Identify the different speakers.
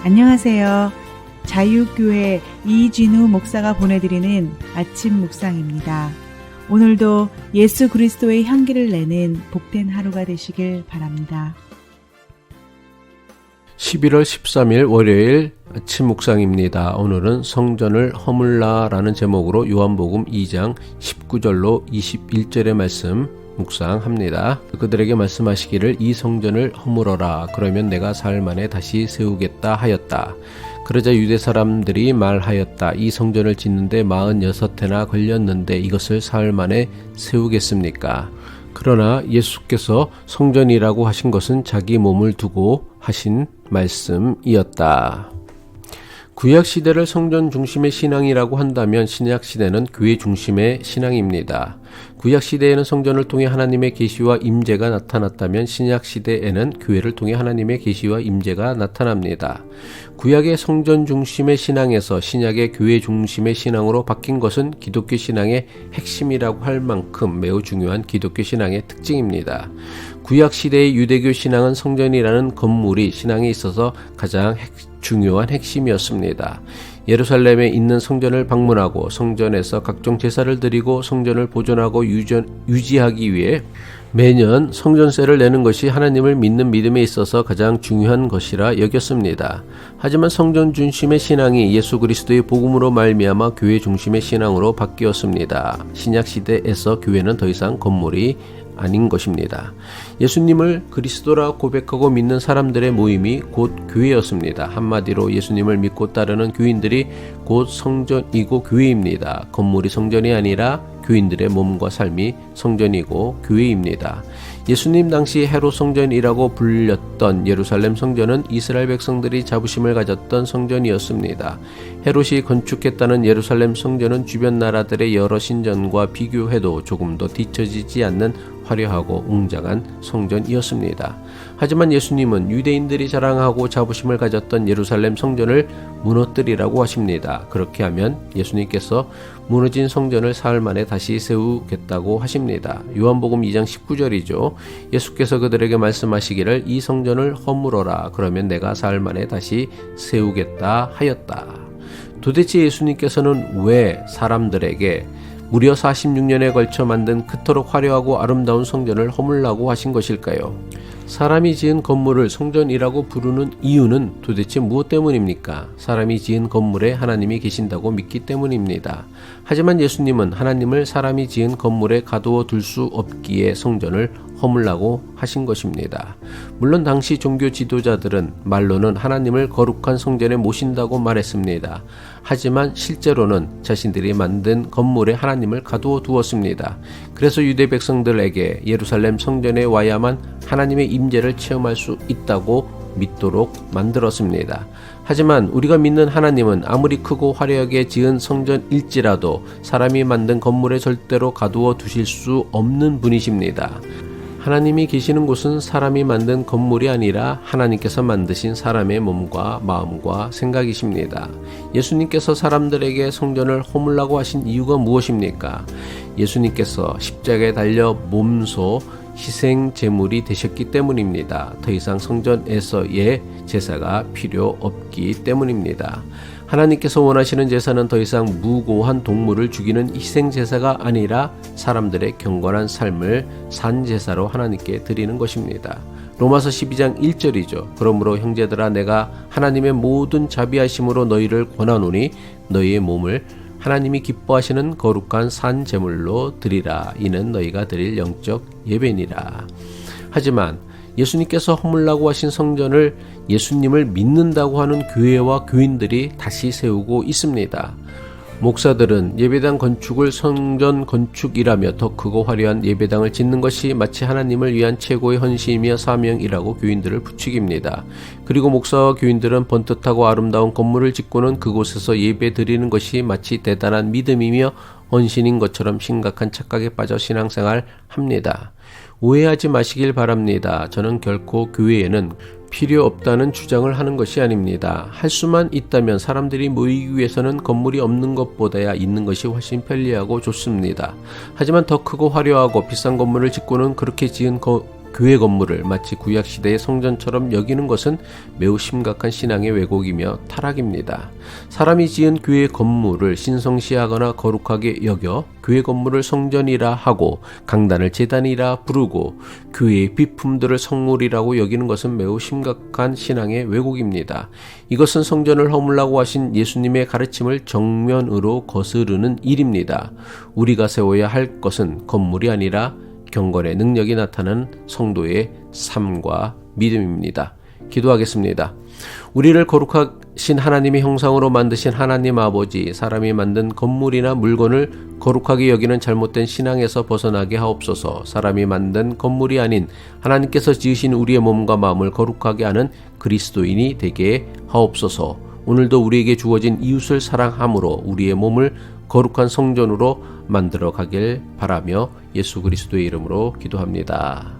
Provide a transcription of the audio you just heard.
Speaker 1: 안녕하세요. 자유교회 이진우 목사가 보내드리는 아침 묵상입니다. 오늘도 예수 그리스도의 향기를 내는 복된 하루가 되시길 바랍니다.
Speaker 2: 11월 13일 월요일 아침 묵상입니다. 오늘은 성전을 허물라라는 제목으로 요한복음 2장 19절로 21절의 말씀 묵상합니다. 그들에게 말씀하시기를 이 성전을 허물어라. 그러면 내가 사흘 만에 다시 세우겠다 하였다. 그러자 유대 사람들이 말하였다. 이 성전을 짓는데 46해나 걸렸는데 이것을 사흘 만에 세우겠습니까? 그러나 예수께서 성전이라고 하신 것은 자기 몸을 두고 하신 말씀이었다. 구약 시대를 성전 중심의 신앙이라고 한다면 신약 시대는 교회 중심의 신앙입니다. 구약 시대에는 성전을 통해 하나님의 계시와 임재가 나타났다면 신약 시대에는 교회를 통해 하나님의 계시와 임재가 나타납니다. 구약의 성전 중심의 신앙에서 신약의 교회 중심의 신앙으로 바뀐 것은 기독교 신앙의 핵심이라고 할 만큼 매우 중요한 기독교 신앙의 특징입니다. 구약 시대의 유대교 신앙은 성전이라는 건물이 신앙에 있어서 가장 중요한 핵심이었습니다. 예루살렘에 있는 성전을 방문하고 성전에서 각종 제사를 드리고 성전을 보존하고 유지하기 위해 매년 성전세를 내는 것이 하나님을 믿는 믿음에 있어서 가장 중요한 것이라 여겼습니다. 하지만 성전 중심의 신앙이 예수 그리스도의 복음으로 말미암아 교회 중심의 신앙으로 바뀌었습니다. 신약 시대에서 교회는 더 이상 건물이 아닌 것입니다. 예수님을 그리스도라 고백하고 믿는 사람들의 모임이 곧 교회였습니다. 한마디로 예수님을 믿고 따르는 교인들이 곧 성전이고 교회입니다. 건물이 성전이 아니라 교인들의 몸과 삶이 성전이고 교회입니다. 예수님 당시 헤롯 성전이라고 불렸던 예루살렘 성전은 이스라엘 백성들이 자부심을 가졌던 성전이었습니다. 헤롯이 건축했다는 예루살렘 성전은 주변 나라들의 여러 신전과 비교해도 조금도 뒤처지지 않는 화려하고 웅장한 성전이었습니다. 하지만 예수님은 유대인들이 자랑하고 자부심을 가졌던 예루살렘 성전을 무너뜨리라고 하십니다. 그렇게 하면 예수님께서 무너진 성전을 사흘 만에 다시 세우겠다고 하십니다. 요한복음 2장 19절이죠. 예수께서 그들에게 말씀하시기를 이 성전을 허물어라. 그러면 내가 사흘 만에 다시 세우겠다 하였다. 도대체 예수님께서는 왜 사람들에게 무려 46년에 걸쳐 만든 그토록 화려하고 아름다운 성전을 허물라고 하신 것일까요? 사람이 지은 건물을 성전이라고 부르는 이유는 도대체 무엇 때문입니까? 사람이 지은 건물에 하나님이 계신다고 믿기 때문입니다. 하지만 예수님은 하나님을 사람이 지은 건물에 가두어 둘 수 없기에 성전을 허물라고 하신 것입니다. 물론 당시 종교 지도자들은 말로는 하나님을 거룩한 성전에 모신다고 말했습니다. 하지만 실제로는 자신들이 만든 건물에 하나님을 가두어 두었습니다. 그래서 유대 백성들에게 예루살렘 성전에 와야만 하나님의 임재를 체험할 수 있다고 믿도록 만들었습니다. 하지만 우리가 믿는 하나님은 아무리 크고 화려하게 지은 성전일지라도 사람이 만든 건물에 절대로 가두어 두실 수 없는 분이십니다. 하나님이 계시는 곳은 사람이 만든 건물이 아니라 하나님께서 만드신 사람의 몸과 마음과 생각이십니다. 예수님께서 사람들에게 성전을 허물라고 하신 이유가 무엇입니까? 예수님께서 십자가에 달려 몸소 희생 제물이 되셨기 때문입니다. 더 이상 성전에서의 제사가 필요 없기 때문입니다. 하나님께서 원하시는 제사는 더 이상 무고한 동물을 죽이는 희생 제사가 아니라 사람들의 경건한 삶을 산 제사로 하나님께 드리는 것입니다. 로마서 12장 1절이죠. 그러므로 형제들아 내가 하나님의 모든 자비하심으로 너희를 권하노니 너희의 몸을 하나님이 기뻐하시는 거룩한 산 제물로 드리라. 이는 너희가 드릴 영적 예배니라. 하지만 예수님께서 허물라고 하신 성전을 예수님을 믿는다고 하는 교회와 교인들이 다시 세우고 있습니다. 목사들은 예배당 건축을 성전 건축이라며 더 크고 화려한 예배당을 짓는 것이 마치 하나님을 위한 최고의 헌신이며 사명이라고 교인들을 부추깁니다. 그리고 목사와 교인들은 번듯하고 아름다운 건물을 짓고는 그곳에서 예배 드리는 것이 마치 대단한 믿음이며 헌신인 것처럼 심각한 착각에 빠져 신앙생활 합니다. 오해하지 마시길 바랍니다. 저는 결코 교회에는 필요 없다는 주장을 하는 것이 아닙니다. 할 수만 있다면 사람들이 모이기 위해서는 건물이 없는 것보다야 있는 것이 훨씬 편리하고 좋습니다. 하지만 더 크고 화려하고 비싼 건물을 짓고는 그렇게 지은 교회 건물을 마치 구약시대의 성전처럼 여기는 것은 매우 심각한 신앙의 왜곡이며 타락입니다. 사람이 지은 교회 건물을 신성시하거나 거룩하게 여겨 교회 건물을 성전이라 하고 강단을 제단이라 부르고 교회의 비품들을 성물이라고 여기는 것은 매우 심각한 신앙의 왜곡입니다. 이것은 성전을 허물라고 하신 예수님의 가르침을 정면으로 거스르는 일입니다. 우리가 세워야 할 것은 건물이 아니라 경건의 능력이 나타나는 성도의 삶과 믿음입니다. 기도하겠습니다. 우리를 거룩하신 하나님의 형상으로 만드신 하나님 아버지, 사람이 만든 건물이나 물건을 거룩하게 여기는 잘못된 신앙에서 벗어나게 하옵소서. 사람이 만든 건물이 아닌 하나님께서 지으신 우리의 몸과 마음을 거룩하게 하는 그리스도인이 되게 하옵소서. 오늘도 우리에게 주어진 이웃을 사랑함으로 우리의 몸을 거룩한 성전으로 만들어 가길 바라며 예수 그리스도의 이름으로 기도합니다.